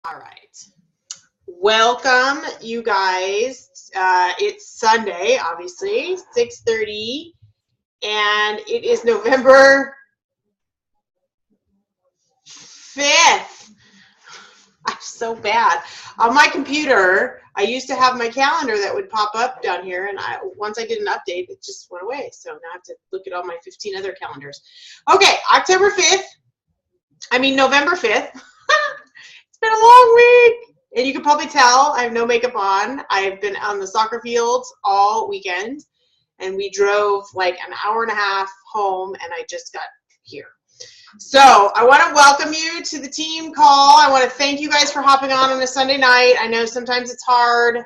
All right. Welcome, you guys. It's Sunday, obviously, 6:30, and it is November 5th. I'm so bad. On my computer, I used to have my calendar that would pop up down here, and once I did an update, it just went away. So now I have to look at all my 15 other calendars. Okay, November 5th. It's been a long week. And you can probably tell I have no makeup on. I've been on the soccer fields all weekend, and we drove like an hour and a half home, and I just got here. So I want to welcome you to the team call. I want to thank you guys for hopping on a Sunday night. I know sometimes it's hard.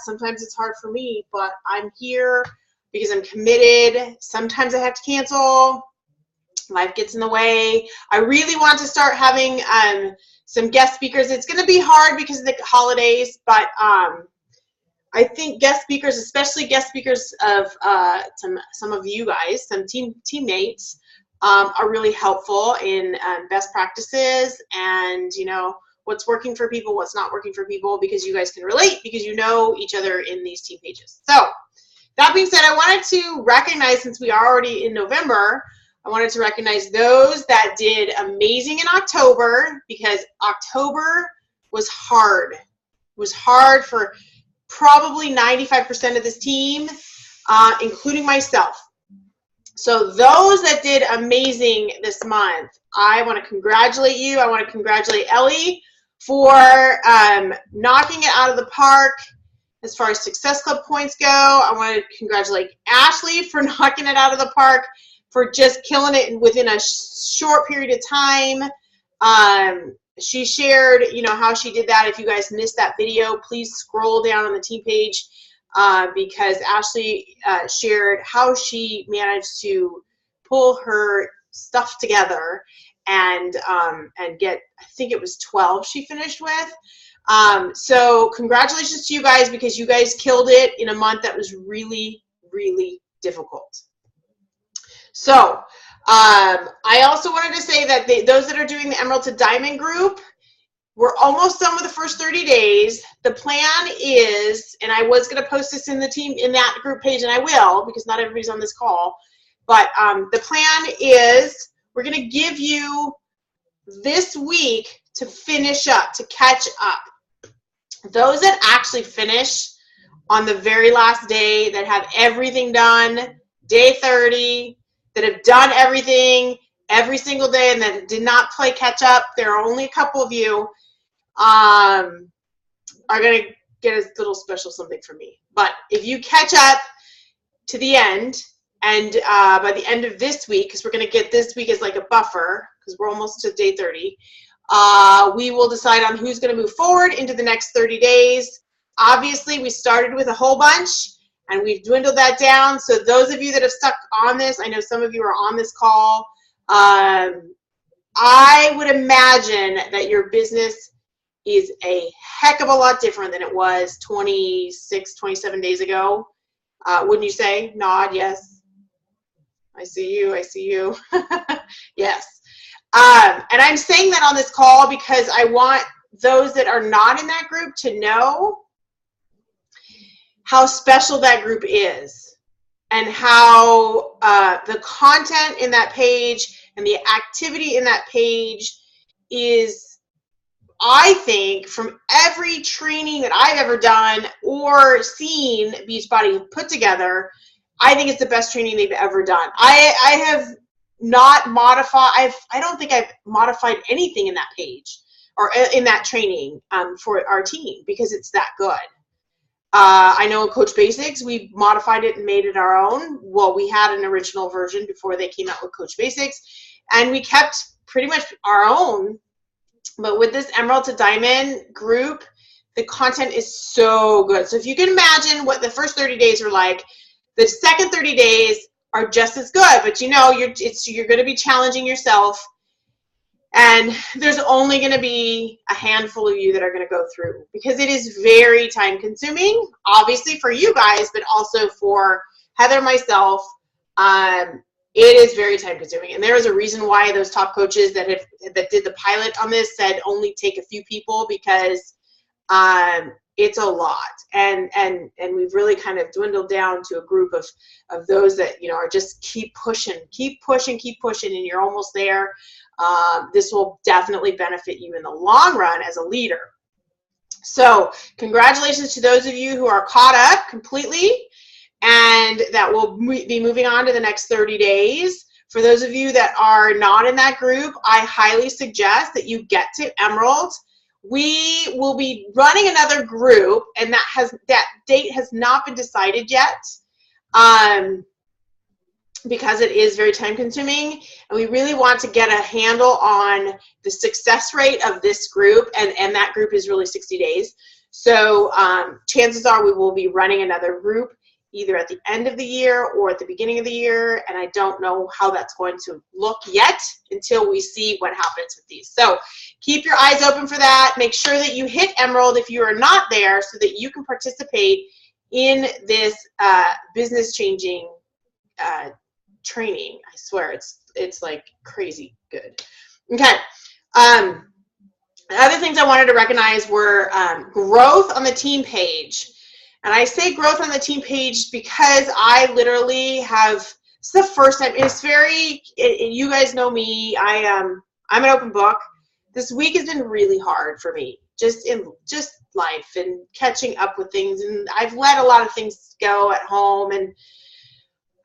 Sometimes it's hard for me, but I'm here because I'm committed. Sometimes I have to cancel. Life gets in the way. I really want to start having some guest speakers. It's going to be hard because of the holidays, but I think guest speakers, especially guest speakers of some of you guys, some teammates, are really helpful in best practices and, you know, what's working for people, what's not working for people, because you guys can relate, because you know each other in these team pages. So that being said, I wanted to recognize, since we are already in November, I wanted to recognize those that did amazing in October, because October was hard. It was hard for probably 95% of this team, including myself. So those that did amazing this month, I want to congratulate you. I want to congratulate Ellie for knocking it out of the park as far as Success Club points go. I want to congratulate Ashley for knocking it out of the park, for just killing it within a short period of time. She shared, you know, how she did that. If you guys missed that video, please scroll down on the team page, because Ashley shared how she managed to pull her stuff together and get, I think it was 12 she finished with. So congratulations to you guys, because you guys killed it in a month that was really, really difficult. So I also wanted to say that those that are doing the Emerald to Diamond group, we're almost done with the first 30 days. The plan is, and I was going to post this in that group page, and I will, because not everybody's on this call, but the plan is we're going to give you this week to finish up, to catch up. Those that actually finish on the very last day, that have everything done, day 30, that have done everything every single day and that did not play catch up, there are only a couple of you, are going to get a little special something from me. But if you catch up to the end, and by the end of this week, because we're going to get this week as like a buffer, because we're almost to day 30, we will decide on who's going to move forward into the next 30 days. Obviously, we started with a whole bunch, and we've dwindled that down. So those of you that have stuck on this, I know some of you are on this call, I would imagine that your business is a heck of a lot different than it was 26, 27 days ago. Wouldn't you say? Nod, yes. I see you, I see you. Yes. And I'm saying that on this call because I want those that are not in that group to know how special that group is, and how the content in that page and the activity in that page is, I think, from every training that I've ever done or seen Beachbody put together, I think it's the best training they've ever done. I have not modified, I don't think I've modified anything in that page or in that training for our team, because it's that good. I know in Coach Basics, we modified it and made it our own. Well, we had an original version before they came out with Coach Basics, and we kept pretty much our own. But with this Emerald to Diamond group, the content is so good. So if you can imagine what the first 30 days were like, the second 30 days are just as good. But you know, you're going to be challenging yourself. And there's only going to be a handful of you that are going to go through, because it is very time consuming, obviously for you guys, but also for Heather, myself. It is very time consuming, and there is a reason why those top coaches that did the pilot on this said only take a few people, because it's a lot, and we've really kind of dwindled down to a group of those that are just keep pushing, and you're almost there. This will definitely benefit you in the long run as a leader. So congratulations to those of you who are caught up completely and that will be moving on to the next 30 days. For those of you that are not in that group, I highly suggest that you get to Emerald. We will be running another group, and that date has not been decided yet, because it is very time consuming, and we really want to get a handle on the success rate of this group, and that group is really 60 days. So chances are we will be running another group either at the end of the year or at the beginning of the year, and I don't know how that's going to look yet until we see what happens with these. So keep your eyes open for that. Make sure that you hit Emerald if you are not there, so that you can participate in this business changing training. I swear it's like crazy good. Okay. Other things I wanted to recognize were growth on the team page. And I say growth on the team page because I literally have, it's the first time, you guys know me, I'm an open book. This week has been really hard for me, just life and catching up with things. And I've let a lot of things go at home, and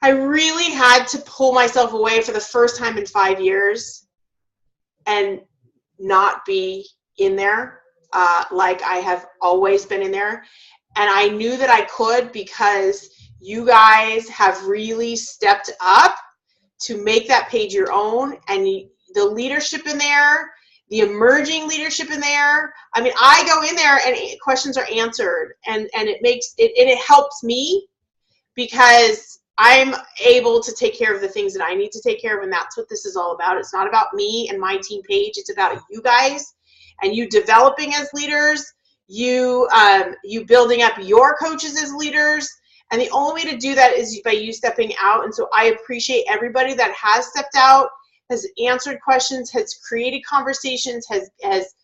I really had to pull myself away for the first time in 5 years and not be in there like I have always been in there. And I knew that I could, because you guys have really stepped up to make that page your own, and the leadership in there, the emerging leadership in there. I mean, I go in there and questions are answered, and it helps me, because I'm able to take care of the things that I need to take care of, and that's what this is all about. It's not about me and my team page. It's about you guys and you developing as leaders, you building up your coaches as leaders, and the only way to do that is by you stepping out. And so I appreciate everybody that has stepped out, has answered questions, has created conversations, has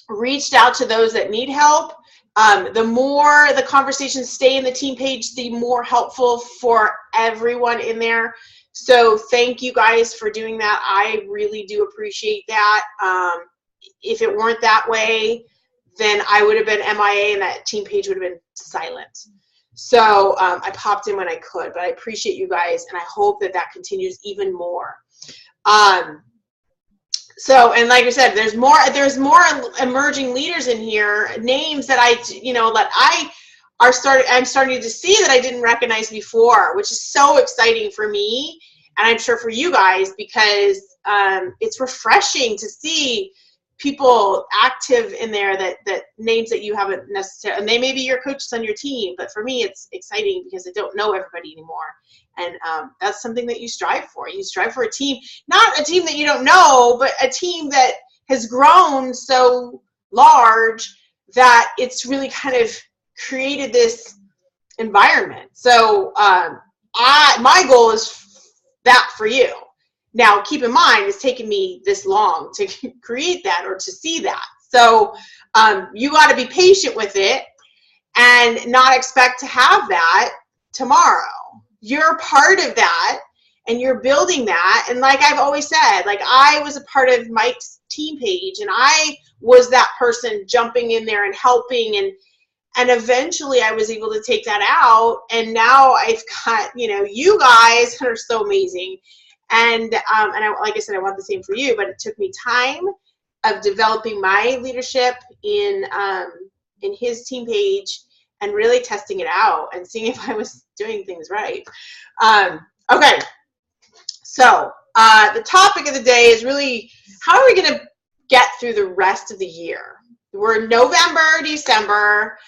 reached out to those that need help. The more the conversations stay in the team page, the more helpful for everyone in there. So thank you guys for doing that. I really do appreciate that. If it weren't that way, then I would have been MIA and that team page would have been silent. So I popped in when I could, but I appreciate you guys, and I hope that that continues even more. So, and like I said, there's more emerging leaders in here, names that I'm starting to see that I didn't recognize before, which is so exciting for me, and I'm sure for you guys, because it's refreshing to see people active in there, that names that you haven't necessarily, and they may be your coaches on your team, but for me it's exciting because I don't know everybody anymore. And that's something that you strive for. You strive for a team, not a team that you don't know, but a team that has grown so large that it's really kind of created this environment. So my goal is that for you. Now, keep in mind, it's taken me this long to create that or to see that. So you got to be patient with it and not expect to have that tomorrow. You're part of that, and you're building that. And like I've always said, like I was a part of Mike's team page, and I was that person jumping in there and helping, and eventually I was able to take that out. And now I've got, you guys are so amazing. And like I said, I want the same for you, but it took me time of developing my leadership in his team page and really testing it out and seeing if I was doing things right. Okay, so the topic of the day is really, how are we going to get through the rest of the year? We're November, December.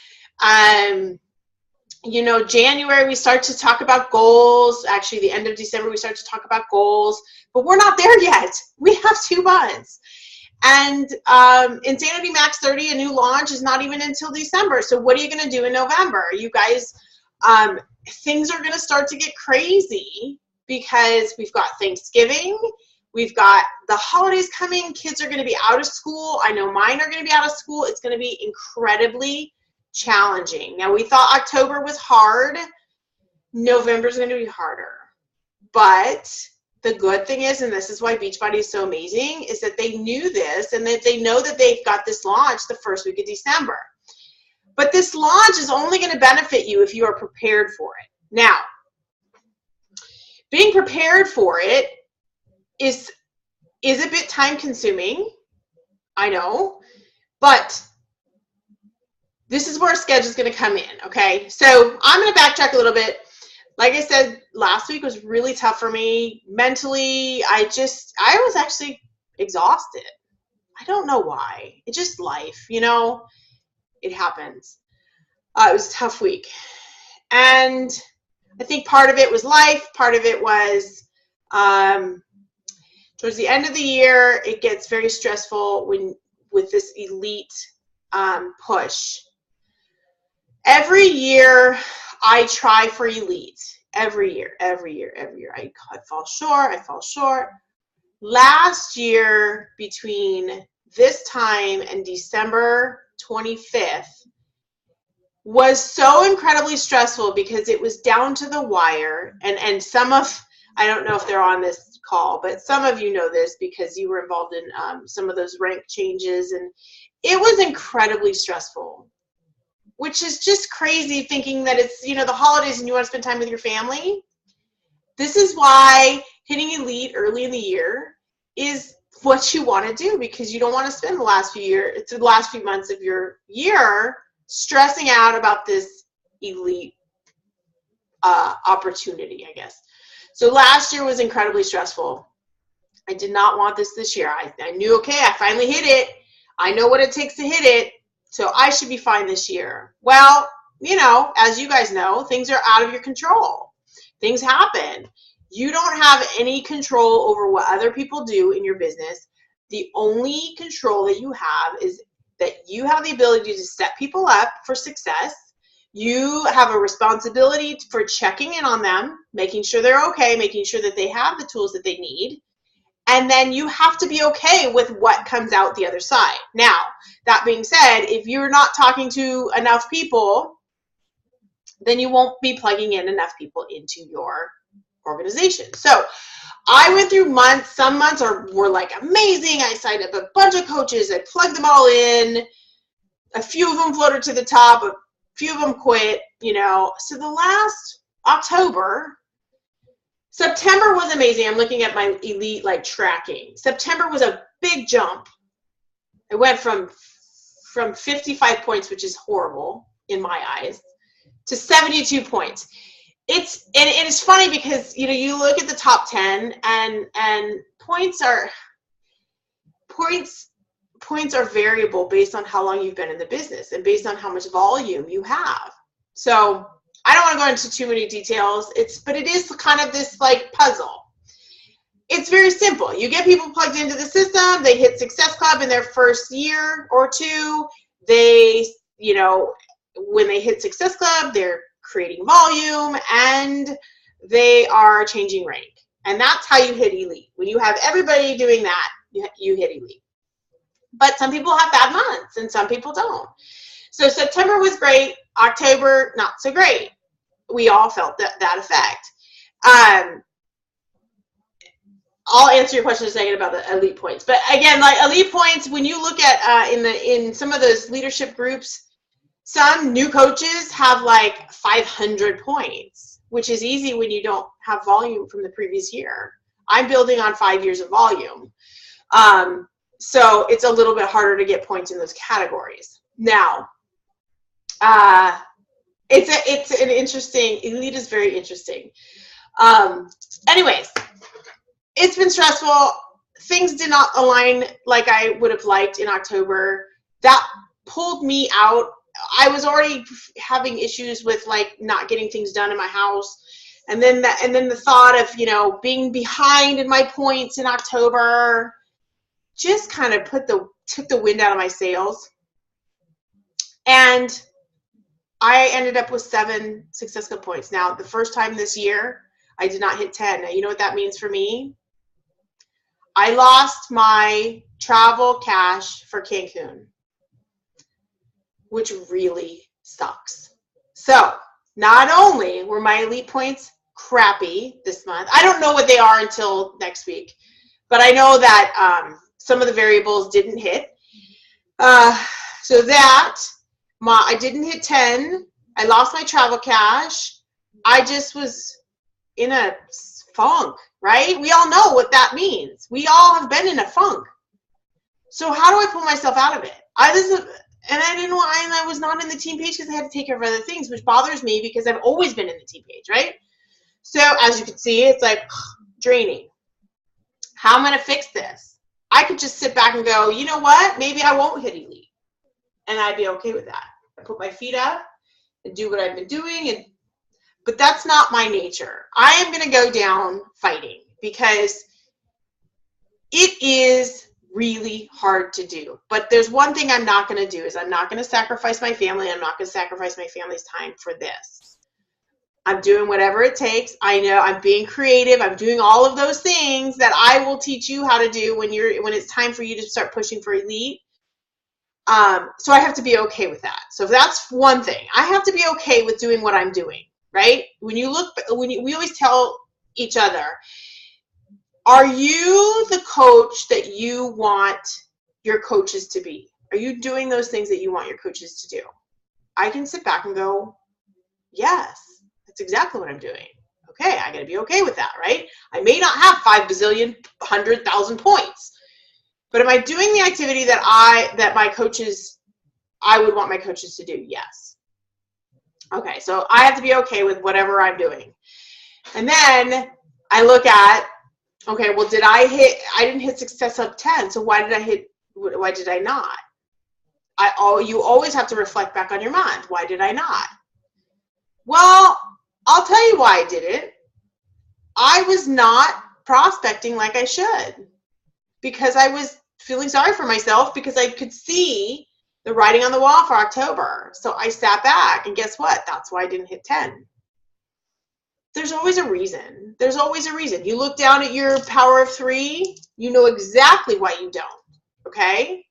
January, we start to talk about goals. Actually, the end of December, we start to talk about goals, but we're not there yet. We have 2 months. And Insanity Max 30, a new launch, is not even until December. So what are you going to do in November? You guys, things are going to start to get crazy because we've got Thanksgiving. We've got the holidays coming. Kids are going to be out of school. I know mine are going to be out of school. It's going to be incredibly challenging. Now, we thought October was hard. November's going to be harder. But the good thing is, and this is why Beachbody is so amazing, is that they knew this and that they know that they've got this launch the first week of December. But this launch is only going to benefit you if you are prepared for it. Now, being prepared for it is a bit time consuming, I know, but this is where a schedule is going to come in, okay? So I'm going to backtrack a little bit. Like I said, last week was really tough for me. Mentally, I was actually exhausted. I don't know why. It's just life, you know? It happens. It was a tough week. And I think part of it was life. Part of it was towards the end of the year, it gets very stressful with this elite push. Every year, I try for elite. Every year. I fall short. Last year, between this time and December 25th, was so incredibly stressful because it was down to the wire. And some of, I don't know if they're on this call, but some of you know this because you were involved in some of those rank changes, and it was incredibly stressful, which is just crazy thinking that it's, you know, the holidays and you want to spend time with your family. This is why hitting elite early in the year is what you want to do, because you don't want to spend the last few months of your year stressing out about this elite opportunity, I guess. So last year was incredibly stressful. I did not want this year. I knew, okay, I finally hit it. I know what it takes to hit it, so I should be fine this year. Well, you know, as you guys know, things are out of your control. Things happen. You don't have any control over what other people do in your business. The only control that you have is that you have the ability to set people up for success. You have a responsibility for checking in on them, making sure they're okay, making sure that they have the tools that they need. And then you have to be okay with what comes out the other side. Now, that being said, if you're not talking to enough people, then you won't be plugging in enough people into your organization. So I went through months. Some months were like amazing. I signed up a bunch of coaches. I plugged them all in. A few of them floated to the top. A few of them quit, you know. So the last September was amazing. I'm looking at my elite tracking. September was a big jump. I went from 55 points, which is horrible in my eyes, to 72 points. It's funny because, you know, you look at the top 10 and points are variable based on how long you've been in the business and based on how much volume you have. So I don't want to go into too many details. But it is kind of this puzzle. It's very simple. You get people plugged into the system. They hit Success Club in their first year or two. They, you know, when they hit Success Club, they're creating volume and they are changing rank. And that's how you hit elite. When you have everybody doing that, you hit elite. But some people have bad months and some people don't. So September was great. October, not so great. We all felt that effect. I'll answer your question in a second about the elite points. But again, elite points, when you look at in some of those leadership groups, some new coaches have 500 points, which is easy when you don't have volume from the previous year. I'm building on 5 years of volume. So it's a little bit harder to get points in those categories. Now, it's an interesting, elite is very interesting. Anyways, it's been stressful. Things did not align like I would have liked in October. That pulled me out. I was already having issues with not getting things done in my house. And then the thought of, you know, being behind in my points in October just kind of took the wind out of my sails. And I ended up with 7 Success Club points. Now, the first time this year, I did not hit 10. Now, you know what that means for me? I lost my travel cash for Cancun, which really sucks. So not only were my elite points crappy this month, I don't know what they are until next week, but I know that some of the variables didn't hit. So that I didn't hit 10. I lost my travel cash. I just was in a funk, right? We all know what that means. We all have been in a funk. So how do I pull myself out of it? I was not in the team page because I had to take care of other things, which bothers me because I've always been in the team page, right? So as you can see, it's like draining. How am I going to fix this? I could just sit back and go, you know what? Maybe I won't hit elite. And I'd be okay with that. I put my feet up and do what I've been doing. But that's not my nature. I am going to go down fighting because it is really hard to do. But there's one thing I'm not going to do is I'm not going to sacrifice my family. I'm not going to sacrifice my family's time for this. I'm doing whatever it takes. I know I'm being creative. I'm doing all of those things that I will teach you how to do when it's time for you to start pushing for elite. So I have to be okay with that. So that's one thing. I have to be okay with doing what I'm doing, right? We always tell each other, are you the coach that you want your coaches to be? Are you doing those things that you want your coaches to do? I can sit back and go, yes, that's exactly what I'm doing. Okay, I got to be okay with that, right? I may not have 5 bazillion, 100,000 points, but am I doing the activity that I would want my coaches to do? Yes. Okay, so I have to be okay with whatever I'm doing. And then I look at, okay, well, I didn't hit success up 10, so why did I not? You always have to reflect back on your mind. Why did I not? Well, I'll tell you why I didn't. I was not prospecting like I should because I was feeling sorry for myself because I could see the writing on the wall for October. So I sat back, and guess what? That's why I didn't hit 10. There's always a reason. There's always a reason. You look down at your power of 3, you know exactly why you don't, okay?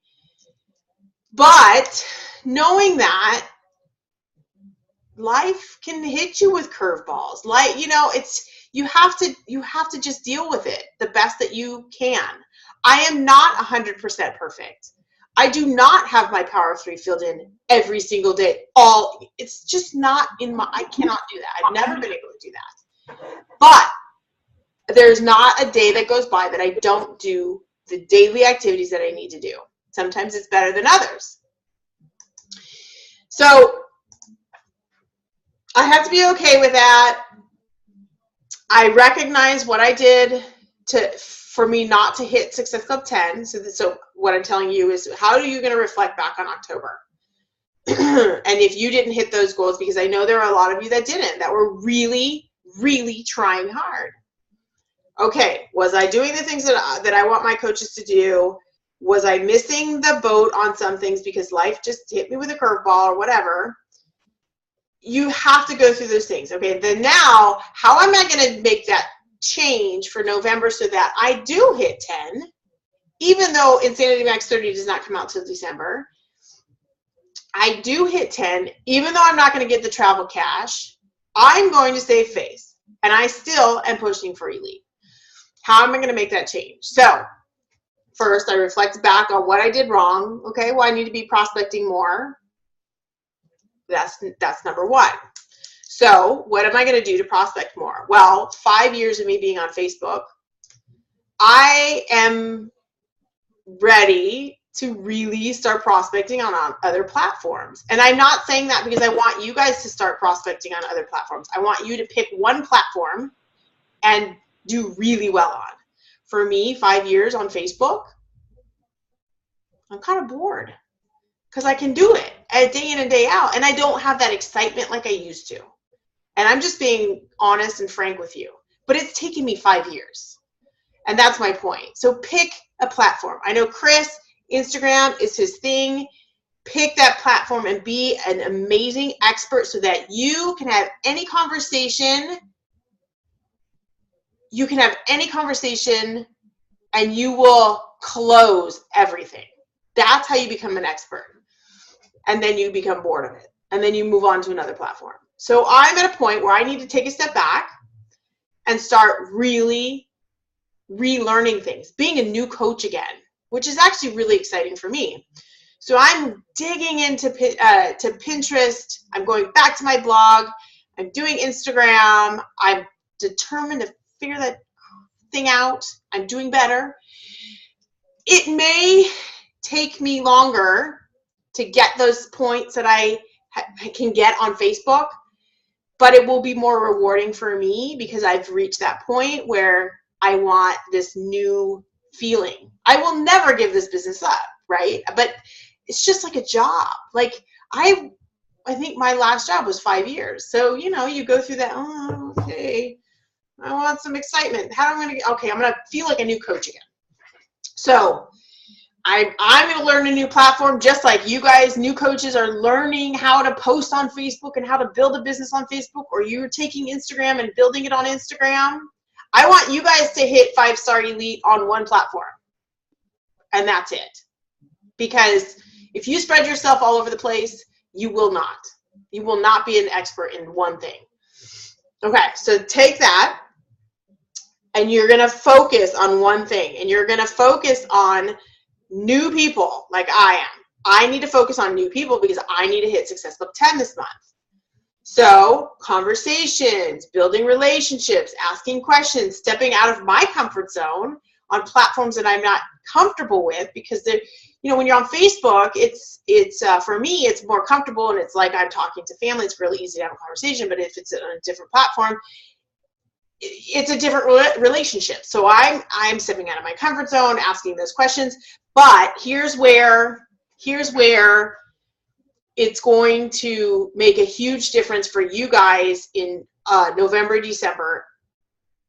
But knowing that, life can hit you with curveballs. You have to just deal with it the best that you can. I am not 100% perfect. I do not have my power of 3 filled in every single day. It's just not I cannot do that. I've never been able to do that. But there's not a day that goes by that I don't do the daily activities that I need to do. Sometimes it's better than others. So I have to be okay with that. I recognize what I did for me not to hit Success Club 10. So what I'm telling you is, how are you going to reflect back on October? And if you didn't hit those goals, because I know there are a lot of you that didn't, that were really, really trying hard. Okay, was I doing the things that I want my coaches to do? Was I missing the boat on some things because life just hit me with a curveball or whatever? You have to go through those things. Okay, then now, how am I going to make that change for November so that I do hit 10, even though Insanity Max 30 does not come out till December? I do hit 10, even though I'm not going to get the travel cash. I'm going to save face, and I still am pushing for elite. How am I going to make that change? So first, I reflect back on what I did wrong. Okay, well, I need to be prospecting more. That's number one. So what am I going to do to prospect more? Well, 5 years of me being on Facebook, I am ready to really start prospecting on other platforms. And I'm not saying that because I want you guys to start prospecting on other platforms. I want you to pick one platform and do really well on. For me, 5 years on Facebook, I'm kind of bored because I can do it day in and day out, and I don't have that excitement like I used to. And I'm just being honest and frank with you. But it's taken me 5 years, and that's my point. So pick a platform. I know Chris, Instagram is his thing. Pick that platform and be an amazing expert so that you can have any conversation you can have any conversation and you will close everything. That's how you become an expert. And then you become bored of it. And then you move on to another platform. So I'm at a point where I need to take a step back and start really relearning things, being a new coach again, which is actually really exciting for me. So I'm digging into to Pinterest. I'm going back to my blog. I'm doing Instagram. I'm determined to figure that thing out. I'm doing better. It may take me longer to get those points that I can get on Facebook, but it will be more rewarding for me because I've reached that point where I want this new feeling. I will never give this business up, right? But it's just like a job. Like I think my last job was 5 years. So, you go through that, oh, okay, I want some excitement. How am I going to, okay, I'm going to feel like a new coach again. So I'm going to learn a new platform, just like you guys, new coaches are learning how to post on Facebook and how to build a business on Facebook, or you're taking Instagram and building it on Instagram. I want you guys to hit 5-star elite on one platform. And that's it. Because if you spread yourself all over the place, you will not. You will not be an expert in one thing. Okay, so take that and you're going to focus on one thing. And you're going to focus on new people like I am. I need to focus on new people because I need to hit Success Club 10 this month. So conversations, building relationships, asking questions, stepping out of my comfort zone on platforms that I'm not comfortable with, because they're, when you're on Facebook, it's for me, it's more comfortable and it's like I'm talking to family. It's really easy to have a conversation, but if it's on a different platform, it's a different relationship. So I'm stepping out of my comfort zone, asking those questions. But here's where it's going to make a huge difference for you guys in November, December,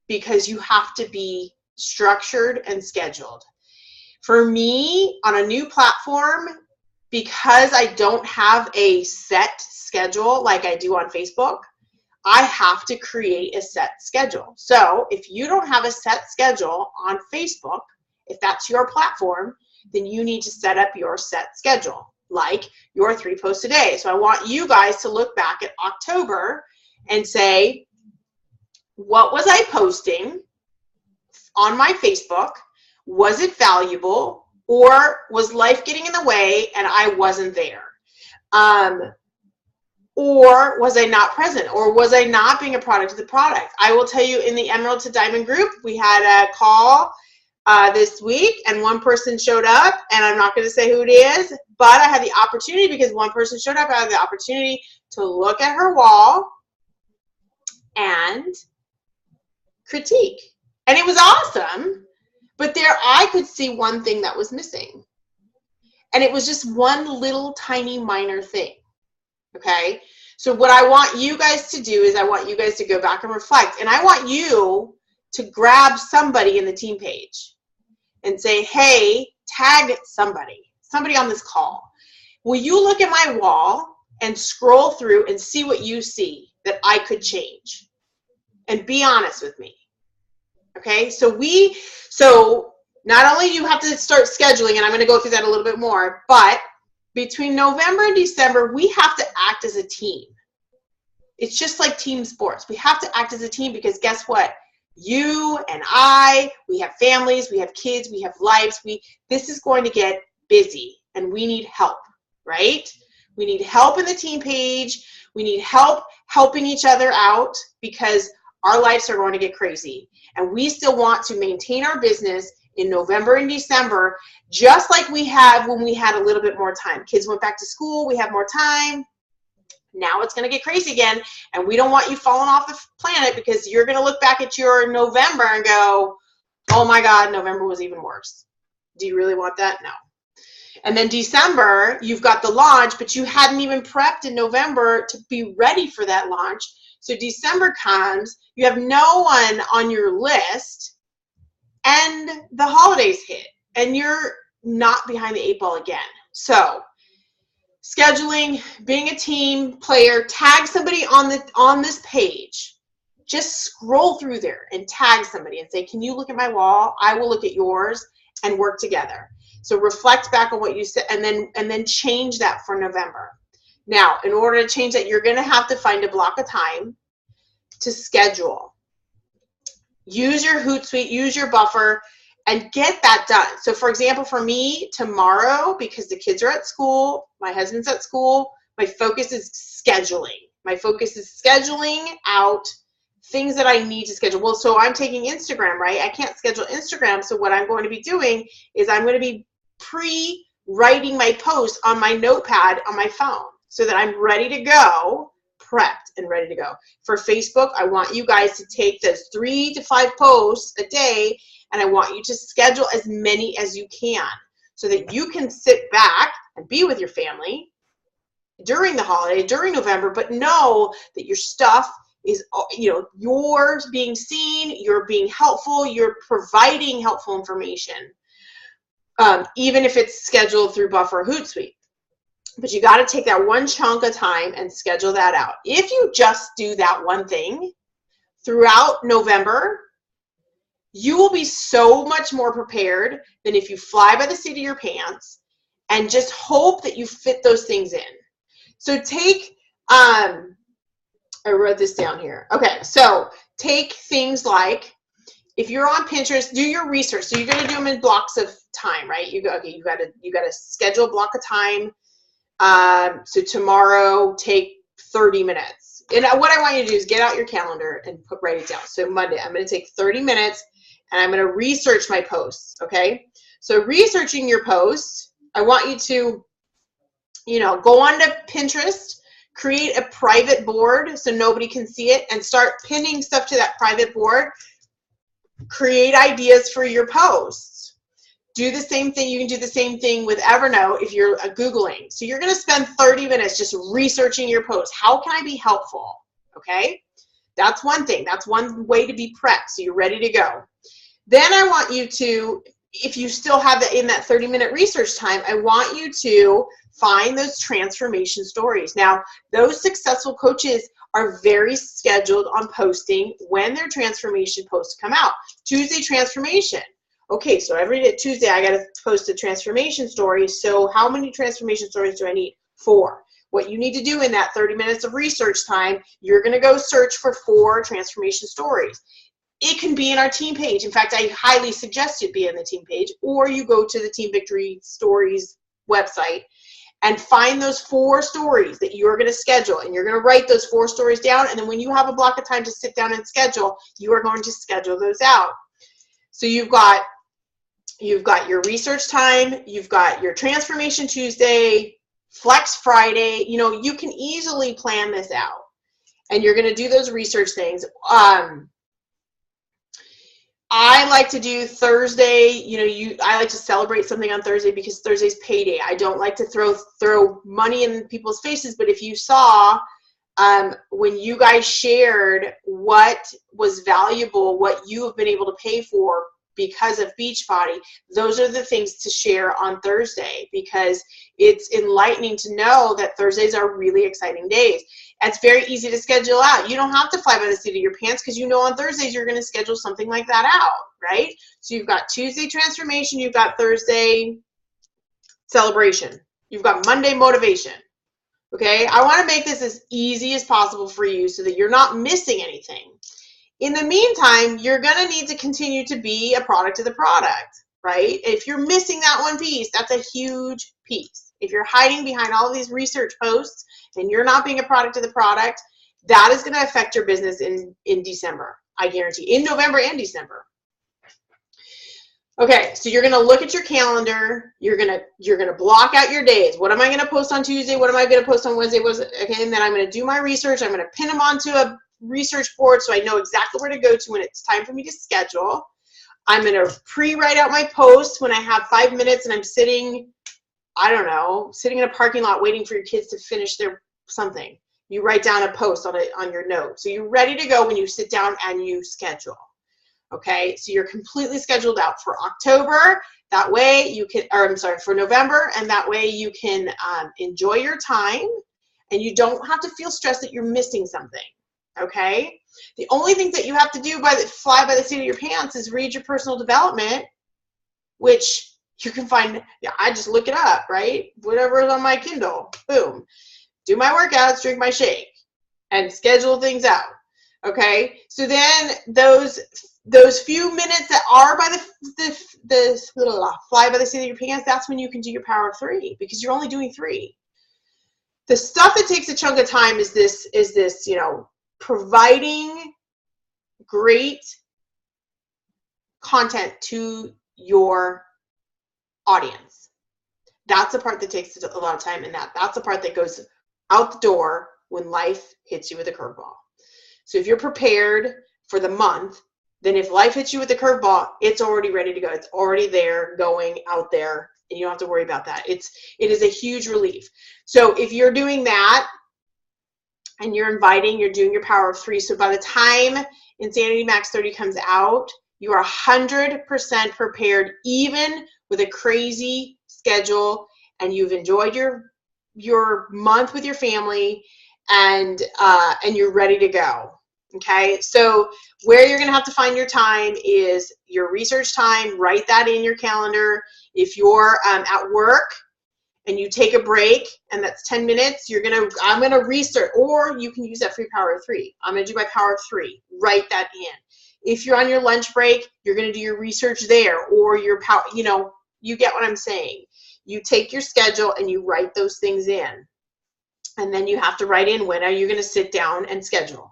because you have to be structured and scheduled. For me, on a new platform, because I don't have a set schedule like I do on Facebook, I have to create a set schedule. So if you don't have a set schedule on Facebook, if that's your platform, then you need to set up your set schedule, like your 3 posts a day. So I want you guys to look back at October and say, what was I posting on my Facebook? Was it valuable, or was life getting in the way and I wasn't there? Or was I not present? Or was I not being a product of the product? I will tell you, in the Emerald to Diamond group, we had a call this week, and one person showed up, and I'm not going to say who it is, but I had the opportunity, because one person showed up, I had the opportunity to look at her wall and critique. And it was awesome, but there I could see one thing that was missing. And it was just one little tiny minor thing. Okay? So what I want you guys to do is I want you guys to go back and reflect. And I want you to grab somebody in the team page and say, hey, tag somebody on this call. Will you look at my wall and scroll through and see what you see that I could change? And be honest with me. Okay? So not only you have to start scheduling, and I'm going to go through that a little bit more, but between November and December, we have to act as a team. It's just like team sports. We have to act as a team, because guess what? You and we have families, we have kids, we have lives. This is going to get busy, and we need help, right? We need help in the team page. We need help helping each other out, because our lives are going to get crazy. And we still want to maintain our business in November and December, just like we have when we had a little bit more time. Kids went back to school, we have more time. Now it's going to get crazy again, and we don't want you falling off the planet, because you're going to look back at your November and go, oh my God, November was even worse. Do you really want that? No. And then December, you've got the launch, but you hadn't even prepped in November to be ready for that launch. So December comes, you have no one on your list, and the holidays hit, and you're not behind the 8 ball again. So scheduling, being a team player, tag somebody on this page just scroll through there and tag somebody and say, can you look at my wall? I will look at yours, and work together. So reflect back on what you said, and then change that for November. Now, in order to change that, you're going to have to find a block of time to schedule. Use your Hootsuite, use your buffer, and get that done. So for example, for me, tomorrow, because the kids are at school, my husband's at school, my focus is scheduling. My focus is scheduling out things that I need to schedule. Well, so I'm taking Instagram, right? I can't schedule Instagram. So what I'm going to be doing is I'm going to be pre-writing my posts on my notepad on my phone so that I'm ready to go, prepped and ready to go. For Facebook, I want you guys to take those 3 to 5 posts a day, and I want you to schedule as many as you can so that you can sit back and be with your family during the holiday, during November, but know that your stuff is, you're being seen, you're being helpful, you're providing helpful information, even if it's scheduled through Buffer or Hootsuite. But you got to take that one chunk of time and schedule that out. If you just do that one thing throughout November, you will be so much more prepared than if you fly by the seat of your pants and just hope that you fit those things in. So take, I wrote this down here. Okay, so take things like, if you're on Pinterest, do your research. So you're going to do them in blocks of time, right? You got to schedule a block of time. So tomorrow, take 30 minutes. And what I want you to do is get out your calendar and write it down. So Monday, I'm going to take 30 minutes and I'm going to research my posts. Okay. So researching your posts, I want you to, go on to Pinterest, create a private board so nobody can see it, and start pinning stuff to that private board. Create ideas for your posts. Do the same thing. You can do the same thing with Evernote if you're Googling. So you're going to spend 30 minutes just researching your posts. How can I be helpful? Okay. That's one thing. That's one way to be prepped. So you're ready to go. Then I want you to, if you still have that in that 30-minute research time, I want you to find those transformation stories. Now, those successful coaches are very scheduled on posting when their transformation posts come out. Tuesday transformation. Okay, so every Tuesday I got to post a transformation story. So how many transformation stories do I need? 4. What you need to do in that 30 minutes of research time, you're going to go search for 4 transformation stories. It can be in our team page. In fact, I highly suggest it be in the team page, or you go to the Team Victory Stories website and find those 4 stories that you're going to schedule, and you're going to write those 4 stories down, and then when you have a block of time to sit down and schedule, you are going to schedule those out. So you've got your research time, you've got your Transformation Tuesday, Flex Friday. You can easily plan this out, and you're going to do those research things. I like to do Thursday, I like to celebrate something on Thursday because Thursday's payday. I don't like to throw money in people's faces, but if you saw when you guys shared what was valuable, what you have been able to pay for because of Beachbody, those are the things to share on Thursday, because it's enlightening to know that Thursdays are really exciting days. It's very easy to schedule out. You don't have to fly by the seat of your pants, because on Thursdays you're going to schedule something like that out, right? So you've got Tuesday transformation, you've got Thursday celebration, you've got Monday motivation. Okay, I want to make this as easy as possible for you so that you're not missing anything. In the meantime, you're going to need to continue to be a product of the product, right? If you're missing that one piece, that's a huge piece. If you're hiding behind all of these research posts and you're not being a product of the product, that is going to affect your business in December, I guarantee, in November and December. Okay, so you're going to look at your calendar. You're going to block out your days. What am I going to post on Tuesday? What am I going to post on Wednesday? Okay, and then I'm going to do my research. I'm going to pin them onto a research board so I know exactly where to go to when it's time for me to schedule. I'm going to pre-write out my posts when I have 5 minutes and I'm sitting, sitting in a parking lot waiting for your kids to finish their something. You write down a post on your note. So you're ready to go when you sit down and you schedule. Okay, so you're completely scheduled out for October. That way you can, for November, and that way you can enjoy your time and you don't have to feel stressed that you're missing something. okay? The only thing that you have to do fly by the seat of your pants is read your personal development, which you can find, I just look it up, right? Whatever is on my Kindle, boom. Do my workouts, drink my shake, and schedule things out, okay? So then those few minutes that are by the fly by the seat of your pants, that's when you can do your power of 3, because you're only doing 3. The stuff that takes a chunk of time is this, you know, providing great content to your audience. That's the part that takes a lot of time, and that's the part that goes out the door when life hits you with a curveball. So if you're prepared for the month, then if life hits you with a curveball, it's already ready to go. It's already there, going out there, and you don't have to worry about that. It is a huge relief. So if you're doing that and you're doing your power of 3. So by the time Insanity Max 30 comes out, you are 100% prepared, even with a crazy schedule, and you've enjoyed your month with your family, and you're ready to go. Okay, so where you're going to have to find your time is your research time. Write that in your calendar. If you're at work and you take a break and that's 10 minutes, I'm going to research, or you can use that for your power of 3. I'm going to do my power of 3. Write that in. If you're on your lunch break, you're going to do your research there, or your power, you know, you get what I'm saying. You take your schedule and you write those things in. And then you have to write in, when are you going to sit down and schedule?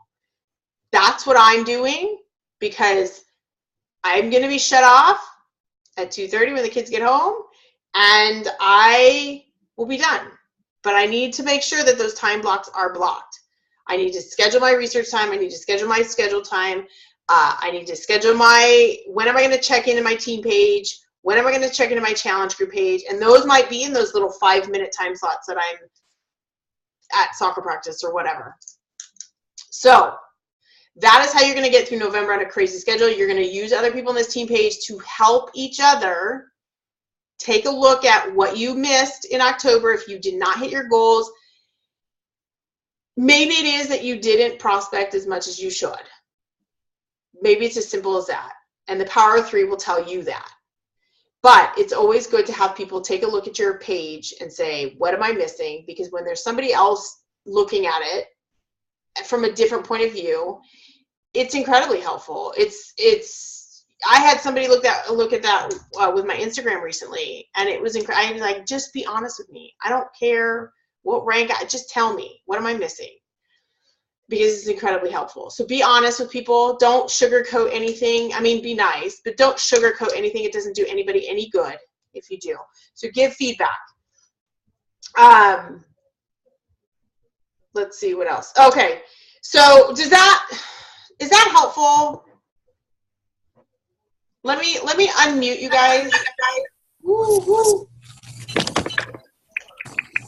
That's what I'm doing, because I'm going to be shut off at 2:30 when the kids get home, and I will be done. But I need to make sure that those time blocks are blocked. I need to schedule my research time. I need to schedule my schedule time. I need to schedule when am I going to check into my team page? When am I going to check into my challenge group page? And those might be in those little 5-minute time slots that I'm at soccer practice or whatever. So that is how you're going to get through November on a crazy schedule. You're going to use other people on this team page to help each other. Take a look at what you missed in October if you did not hit your goals. Maybe it is that you didn't prospect as much as you should. Maybe it's as simple as that. And the power of 3 will tell you that. But it's always good to have people take a look at your page and say, what am I missing? Because when there's somebody else looking at it from a different point of view, it's incredibly helpful. I had somebody look at that with my Instagram recently, and it was I was like, just be honest with me. I don't care what rank, just tell me, what am I missing? Because it's incredibly helpful. So be honest with people. Don't sugarcoat anything. I mean, be nice, but don't sugarcoat anything. It doesn't do anybody any good if you do. So give feedback. Let's see what else. Okay. So is that helpful? Let me unmute you guys. Woo, woo.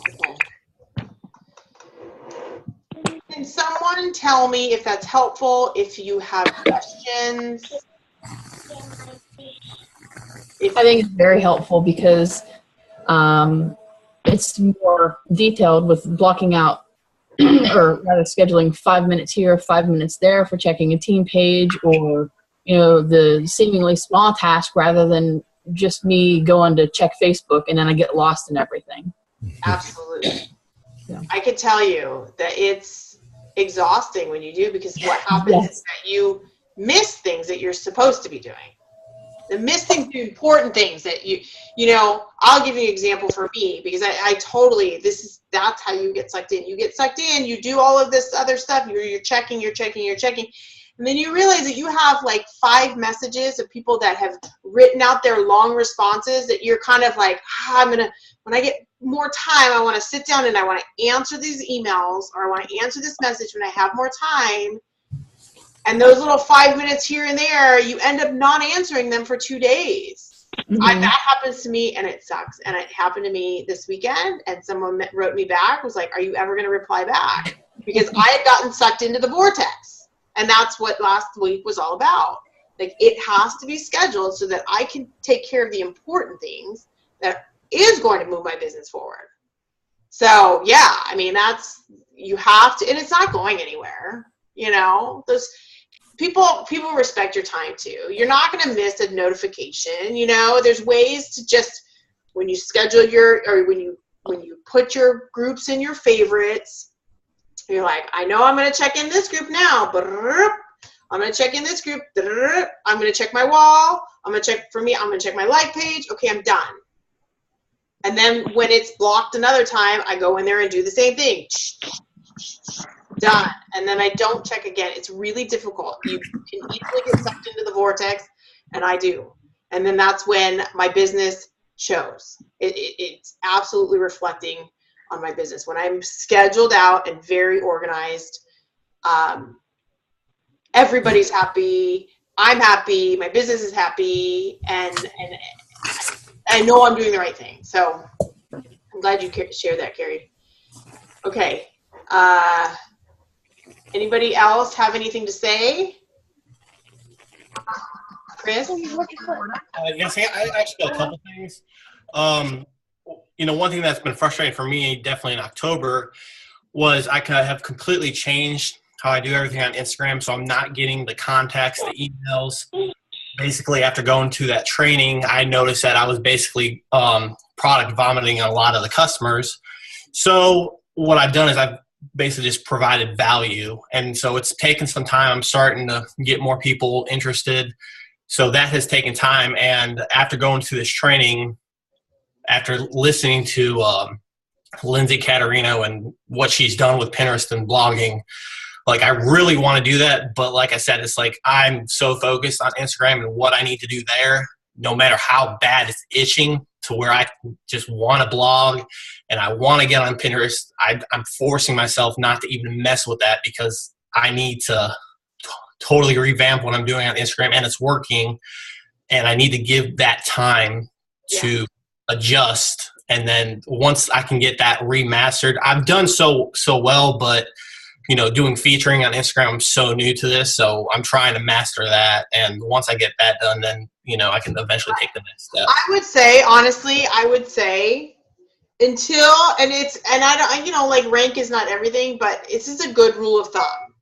Okay. Can someone tell me if that's helpful, if you have questions? I think it's very helpful because it's more detailed with blocking out or rather scheduling 5 minutes here, 5 minutes there for checking a team page, or, you know, the seemingly small task rather than just me going to check Facebook and then I get lost in everything. Absolutely. Yeah. I could tell you that it's exhausting when you do, because what happens is that you miss things that you're supposed to be doing. The missing important things that you know, I'll give you an example for me, because I totally, that's how you get sucked in. You get sucked in, you do all of this other stuff, you're checking, and then you realize that you have like 5 messages of people that have written out their long responses that you're kind of like, when I get more time, I want to sit down and I want to answer these emails, or I want to answer this message when I have more time. And those little 5 minutes here and there, you end up not answering them for 2 days. Mm-hmm. That happens to me, and it sucks. And it happened to me this weekend, and someone wrote me back, was like, are you ever going to reply back? Because I had gotten sucked into the vortex. And that's what last week was all about. Like, it has to be scheduled so that I can take care of the important things that is going to move my business forward. So, yeah, I mean, you have to, and it's not going anywhere. You know, those people respect your time too. You're not going to miss a notification. You know, there's ways to just, when you schedule when you put your groups in your favorites, you're like, I know I'm going to check in this group now. I'm going to check in this group. I'm going to check my wall. I'm going to check my like page. Okay, I'm done. And then when it's blocked another time, I go in there and do the same thing. Done. And then I don't check again. It's really difficult. You can easily get sucked into the vortex, and I do. And then that's when my business shows. It's absolutely reflecting on my business. When I'm scheduled out and very organized, everybody's happy. I'm happy. My business is happy, and I know I'm doing the right thing. So I'm glad you shared that, Carrie. Okay. Anybody else have anything to say? Chris? Yes, I actually got a couple things. You know, one thing that's been frustrating for me, definitely in October, was I have completely changed how I do everything on Instagram. So I'm not getting the contacts, the emails. Basically, after going to that training, I noticed that I was basically product vomiting on a lot of the customers. So what I've done is I've basically just provided value. And so it's taken some time. I'm starting to get more people interested. So that has taken time. And after going through this training, after listening to Lindsay Caterino and what she's done with Pinterest and blogging, like I really want to do that. But like I said, it's like I'm so focused on Instagram and what I need to do there, no matter how bad it's itching, to where I just want to blog and I want to get on Pinterest. I'm forcing myself not to even mess with that because I need to totally revamp what I'm doing on Instagram, and it's working. And I need to give that time to adjust. And then once I can get that remastered, I've done so well, but you know, doing featuring on Instagram, I'm so new to this, so I'm trying to master that. And once I get that done, then, you know, I can eventually take the next step. I would say, honestly, until, and I don't, you know, like rank is not everything, but this is a good rule of thumb.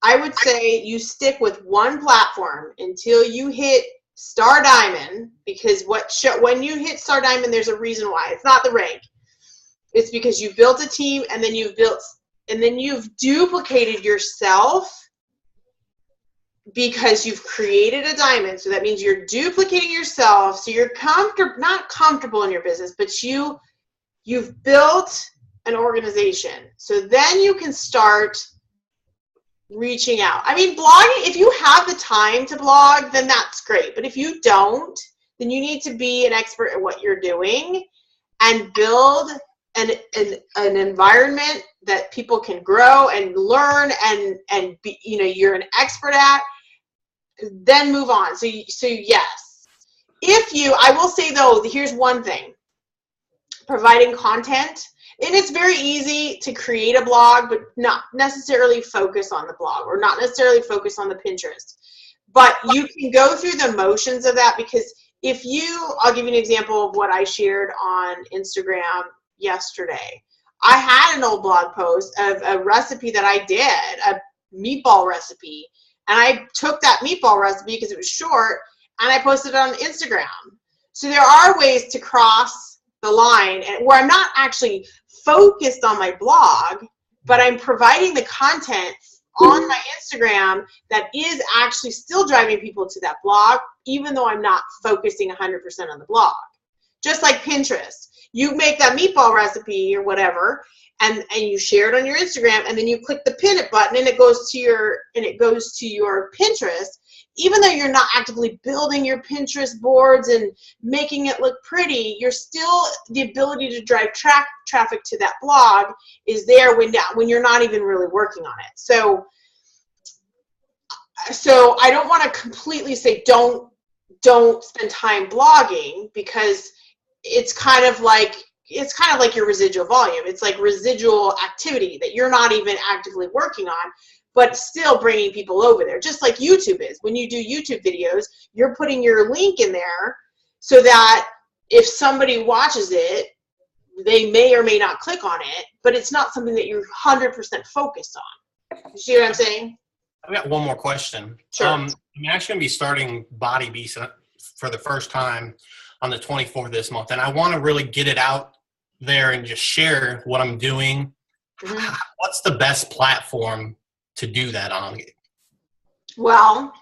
I would say you stick with one platform until you hit Star Diamond, because when you hit Star Diamond, there's a reason why. It's not the rank. It's because you've built a team, and then you've duplicated yourself because you've created a diamond. So that means you're duplicating yourself. So you're not comfortable in your business, but you've built an organization. So then you can start reaching out. I mean, blogging, if you have the time to blog, then that's great. But if you don't, then you need to be an expert at what you're doing and build an environment that people can grow and learn and be, you know, you're an expert at, then move on. So yes, I will say though, here's one thing, providing content, and it's very easy to create a blog, but not necessarily focus on the blog or not necessarily focus on the Pinterest, but you can go through the motions of that, because I'll give you an example of what I shared on Instagram yesterday. I had an old blog post of a recipe that I did, a meatball recipe, and I took that meatball recipe because it was short and I posted it on Instagram. So there are ways to cross the line, and where I'm not actually focused on my blog, but I'm providing the content on my Instagram that is actually still driving people to that blog, even though I'm not focusing 100% on the blog. Just like Pinterest. You make that meatball recipe or whatever, and you share it on your Instagram, and then you click the pin it button, and it goes to your Pinterest. Even though you're not actively building your Pinterest boards and making it look pretty, you're still, the ability to drive traffic to that blog is there when you're not even really working on it. So I don't want to completely say don't spend time blogging, because it's kind of like your residual volume. It's like residual activity that you're not even actively working on, but still bringing people over there. Just like YouTube is. When you do YouTube videos, you're putting your link in there so that if somebody watches it, they may or may not click on it, but it's not something that you're 100% focused on. You see what I'm saying? I've got one more question. Sure. I'm actually going to be starting Body Beast for the first time on the 24th this month, and I want to really get it out there and just share what I'm doing. Mhm. What's the best platform to do that on? Well,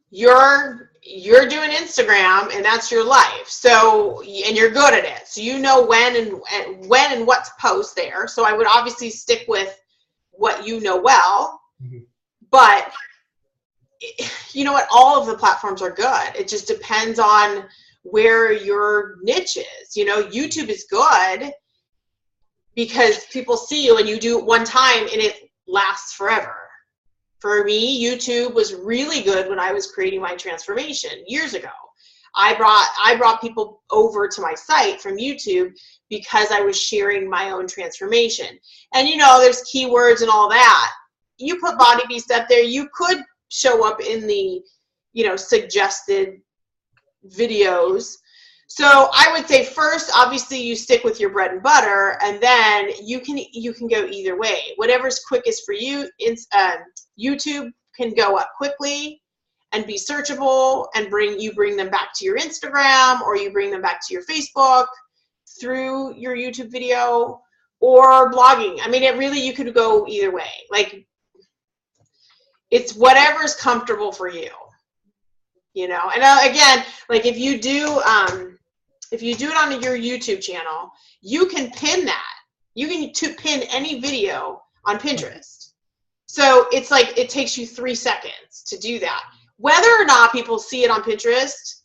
you're doing Instagram and that's your life. So, and you're good at it. So you know when and what to post there. So I would obviously stick with what you know well. Mhm. But you know what? All of the platforms are good. It just depends on where your niche is. You know, YouTube is good because people see you and you do it one time and it lasts forever. For me, YouTube was really good when I was creating my transformation years ago. I brought people over to my site from YouTube because I was sharing my own transformation. And you know, there's keywords and all that. You put Body Beast up there, you could show up in the, you know, suggested videos. So I would say first, obviously, you stick with your bread and butter, and then you can go either way. Whatever's quickest for you. YouTube can go up quickly and be searchable, and bring them back to your Instagram, or you bring them back to your Facebook through your YouTube video, or blogging. I mean, you could go either way. Like, it's whatever's comfortable for you. You know, and again, like if you do it on your YouTube channel, you can pin that. You can pin any video on Pinterest. So it's like it takes you 3 seconds to do that. Whether or not people see it on Pinterest,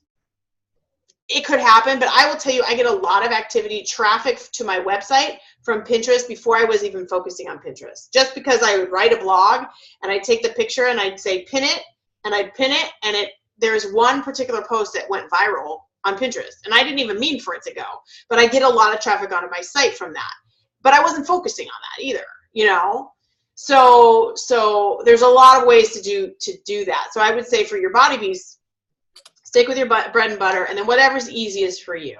it could happen, but I will tell you, I get a lot of activity, traffic to my website from Pinterest before I was even focusing on Pinterest. Just because I would write a blog and I'd take the picture and I'd say pin it, and I'd pin it, and there's one particular post that went viral on Pinterest, and I didn't even mean for it to go, but I get a lot of traffic onto my site from that. But I wasn't focusing on that either, you know? So there's a lot of ways to do that. So I would say for your Body Beast, stick with your bread and butter, and then whatever's easiest for you.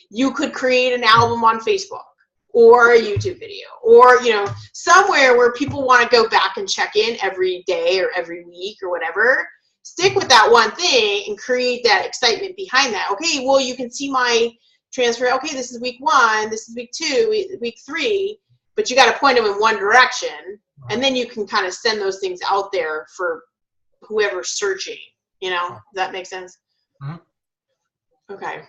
You could create an album on Facebook or a YouTube video, or, you know, somewhere where people want to go back and check in every day or every week or whatever. Stick with that one thing and create that excitement behind that. Okay, well, you can see my transfer. Okay, this is week 1, this is week 2, week 3, but you got to point them in one direction, and then you can kind of send those things out there for whoever's searching. You know, does that make sense? Mm-hmm. Okay.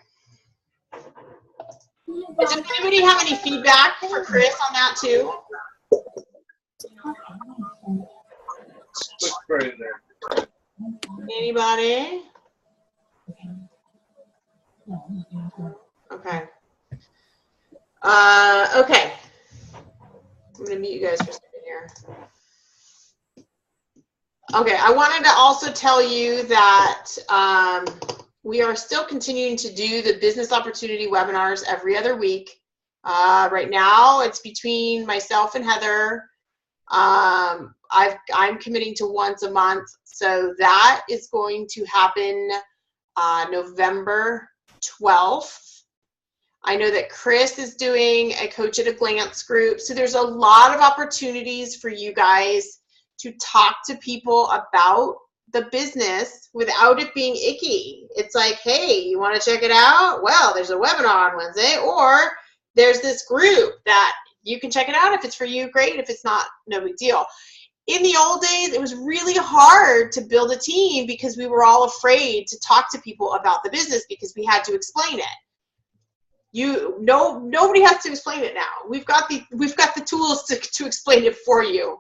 Does anybody have any feedback for Chris on that too? Looks great there. Anybody? Okay. Okay. I'm gonna mute you guys for a second here. Okay, I wanted to also tell you that we are still continuing to do the business opportunity webinars every other week. Right now, it's between myself and Heather. I'm committing to once a month, so that is going to happen November 12th. I know that Chris is doing a Coach at a Glance group, so there's a lot of opportunities for you guys to talk to people about the business without it being icky. It's like, hey, you want to check it out? Well, there's a webinar on Wednesday, or there's this group that you can check it out. If it's for you, great. If it's not, no big deal. In the old days, it was really hard to build a team because we were all afraid to talk to people about the business because we had to explain it. Nobody has to explain it now. We've got the tools to explain it for you.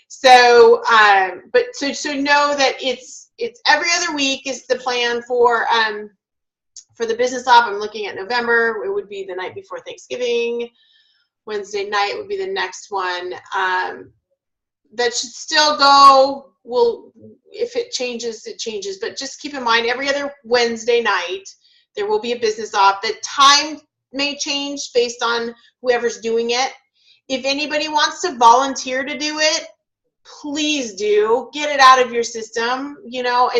So, so know that it's every other week is the plan for the business op. I'm looking at November. It would be the night before Thanksgiving. Wednesday night would be the next one. That should still go. Well, if it changes, it changes. But just keep in mind, every other Wednesday night, there will be a business op. The time may change based on whoever's doing it. If anybody wants to volunteer to do it, please do. Get it out of your system. You know,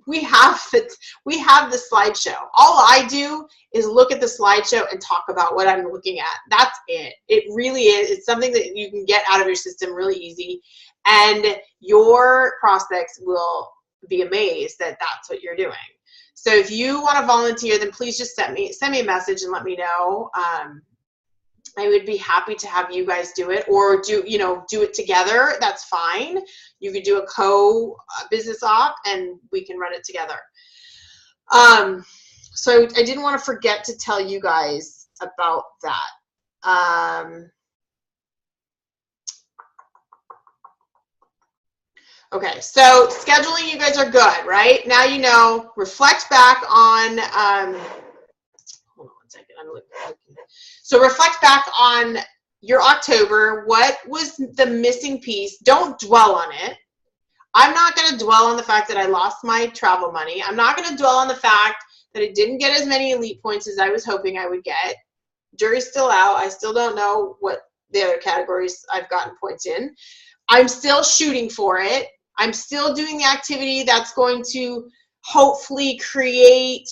we have the slideshow. All I do is look at the slideshow and talk about what I'm looking at. That's it. It really is. It's something that you can get out of your system really easy, and your prospects will be amazed that that's what you're doing. So if you want to volunteer, then please just send me a message and let me know. I would be happy to have you guys do it, or do it together. That's fine. You could do a co-business op and we can run it together. So I didn't want to forget to tell you guys about that. Okay, so scheduling, you guys are good, right? Now you know, reflect back on, hold on one second, I'm looking. So reflect back on your October. What was the missing piece? Don't dwell on it. I'm not going to dwell on the fact that I lost my travel money. I'm not going to dwell on the fact that I didn't get as many elite points as I was hoping I would get. Jury's still out. I still don't know what the other categories I've gotten points in. I'm still shooting for it. I'm still doing the activity that's going to hopefully create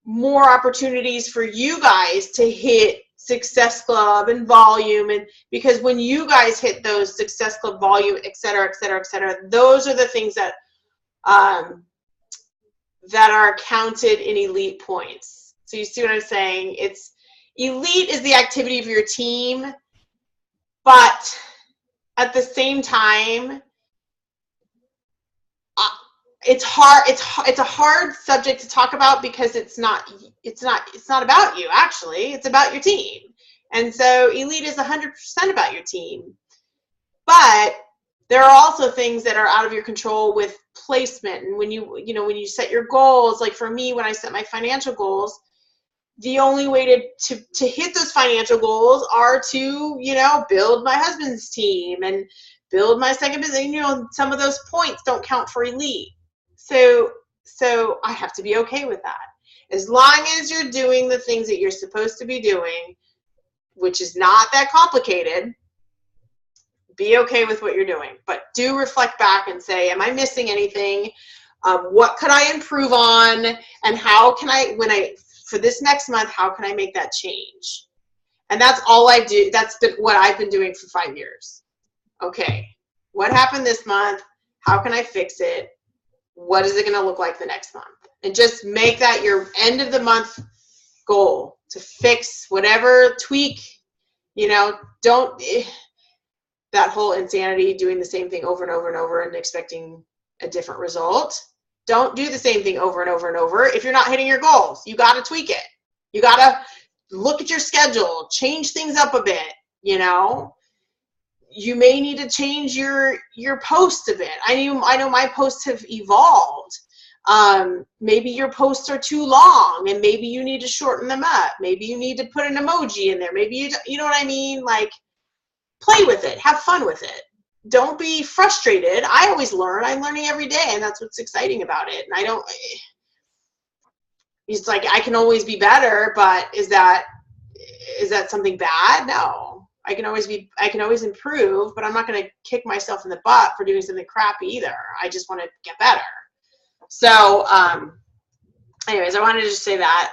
more opportunities for you guys to hit Success Club and volume, and because when you guys hit those Success Club volume, et cetera, those are the things that that are counted in elite points. So you see what I'm saying? It's elite is the activity of your team, but at the same time, it's hard. It's a hard subject to talk about because it's not about you, actually. It's about your team. And so elite is 100% about your team. But there are also things that are out of your control with placement. And when you set your goals, like for me, when I set my financial goals, the only way to hit those financial goals are to, build my husband's team and build my second business. Some of those points don't count for elite. So I have to be okay with that. As long as you're doing the things that you're supposed to be doing, which is not that complicated, be okay with what you're doing. But do reflect back and say, am I missing anything? What could I improve on? And how can for this next month, how can I make that change? And that's all I do. That's what I've been doing for 5 years. Okay, what happened this month? How can I fix it? What is it going to look like the next month? And just make that your end of the month goal to fix whatever tweak, don't, that whole insanity, doing the same thing over and over and over and expecting a different result. Don't do the same thing over and over and over. If you're not hitting your goals, you got to tweak it. You got to look at your schedule, change things up a bit, You may need to change your posts a bit. I know my posts have evolved. Maybe your posts are too long and maybe you need to shorten them up. Maybe you need to put an emoji in there. Maybe you know what I mean? Like, play with it. Have fun with it. Don't be frustrated. I always learn. I'm learning every day, and that's what's exciting about it. And it's like I can always be better, but is that something bad? No. I can always improve, but I'm not going to kick myself in the butt for doing something crappy either. I just want to get better. So, anyways, I wanted to just say that.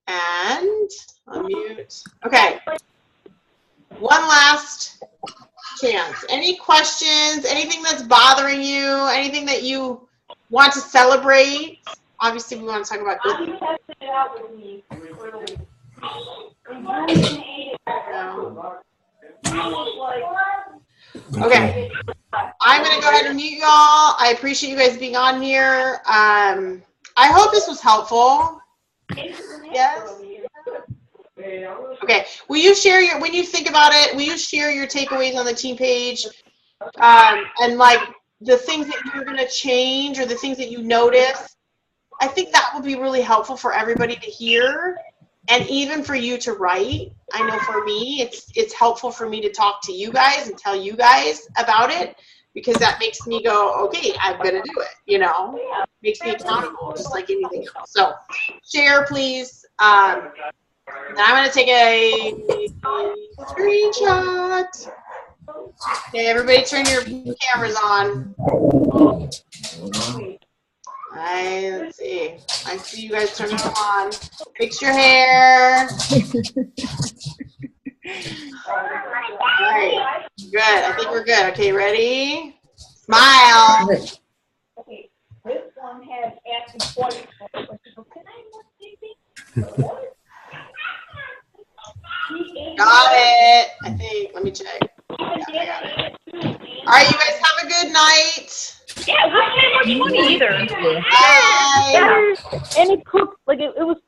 And unmute. Okay. One last chance. Any questions? Anything that's bothering you? Anything that you want to celebrate? Obviously, we want to talk about good things. Okay, I'm going to go ahead and mute y'all. I appreciate you guys being on here. I hope this was helpful. Yes? Okay, will you share when you think about it, will you share your takeaways on the team page? And like the things that you're going to change or the things that you notice? I think that would be really helpful for everybody to hear. And even for you to write. I know for me, it's helpful for me to talk to you guys and tell you guys about it, because that makes me go, okay, I'm going to do it, makes me accountable, just like anything else. So share, please. And I'm going to take a screenshot. Okay, everybody turn your cameras on. Let's see. I see you guys turning them on. Fix your hair. All right. Good. I think we're good. Okay, ready? Smile. Okay, this one has active voice. Can I look, baby? Got it. I think. Let me check. Yeah, I got it. All right, you guys have a good night. Yeah, it wasn't that much money either. Bye. Yeah, and it cooked like it was.